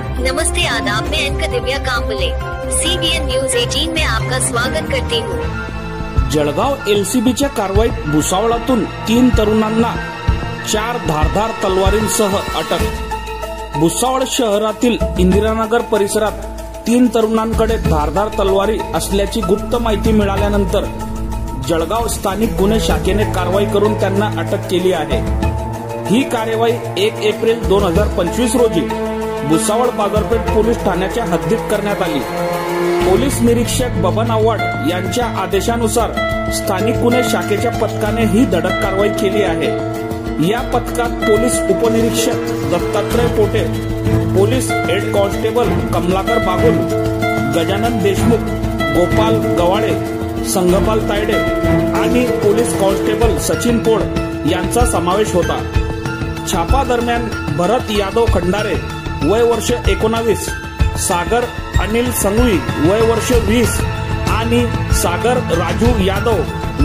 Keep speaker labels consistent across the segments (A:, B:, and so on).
A: नमस्ते आदाब, मैं एंकर दिव्या Kamble CBN news 18 में आपका स्वागत करती हूँ।
B: जळगाव LCBच्या कारवाईत भुसावळातून 3 तरुणांना 4 धारदार तलवारींसह अटक। भुसावळ शहरातील इंदिरानगर परिसरात 3 तरुणांकडे धारदार तलवारी असल्याची गुप्त माहिती मिळाल्यानंतर जळगाव स्थानिक गुन्हे शाखेने कारवाई करून त्यांना अटक केली आहे। ही कार्यवाही 1 एप्रिल 2025 रोजी भुसावळ बाजारपेठ पोलीस ठाण्याच्या हद्दीत करण्यात आली। पोलीस निरीक्षक बबन आव्हाड यांच्या आदेशानुसार स्थानिक गुन्हे शाखेच्या पथकाने ही धडक कारवाई केली आहे। या पथकात पोलीस उपनिरीक्षक Dattatray Pote, police head constable Kamlakar Bagul, Gajanan Deshmukh, Gopal Gawale, Sangpal Tayde आणि पोलीस कॉन्स्टेबल सचिन पोळ यांचा समावेश होता। छापा दरम्यान भरत यादव खंडारे वय वर्ष 19, सागर अनिल संघवी वय वर्ष 20 आणि सागर राजू यादव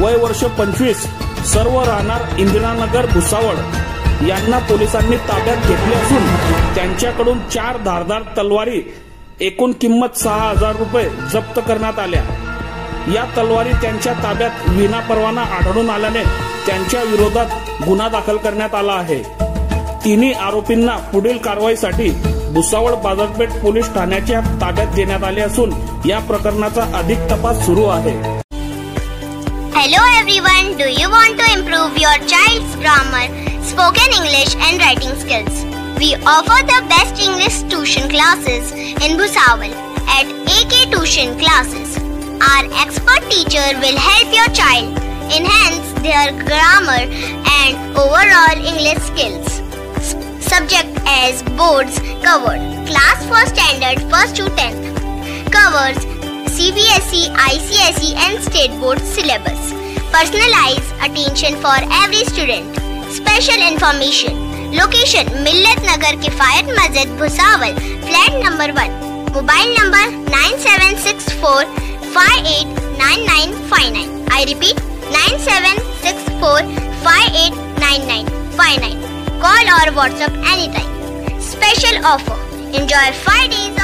B: वय वर्ष 25 सर्व राहणार इंदिरानगर भुसावळ यांना पोलिसांनी ताब्यात घेतले असून त्यांच्याकडून 4 धारदार तलवारी एकूण किंमत 6000 रुपये जप्त करण्यात आल्या। या तलवारी त्यांच्या ताब्यात विनापरवाना आढळून आल्याने त्यांच्या विरोधात गुन्हा दाखल करण्यात आला आहे। तिन्ही आरोपींना पुढील कारवाईसाठी भुसावळ बाजारपेठ पोलीस ठाण्याच्या ताब्यात देण्यात आले असून या प्रकरणाचा अधिक तपास सुरू आहे।
C: Hello everyone, do you want to improve your child's grammar, spoken English and writing skills? We offer the best English tuition classes in Bhusawal at AK Tuition Classes. Our expert teacher will help your child enhance their grammar and overall English skills. Subject as boards covered. Class for standard 1st to 10th. Covers CBSE, ICSE and state board syllabus. Personalized attention for every student. Special information. Location Millat Nagar Kifayat Masjid Bhusawal, flat number 1. Mobile number 9764589959. I repeat 9764589959. Call or WhatsApp anytime. Special offer. Enjoy 5 days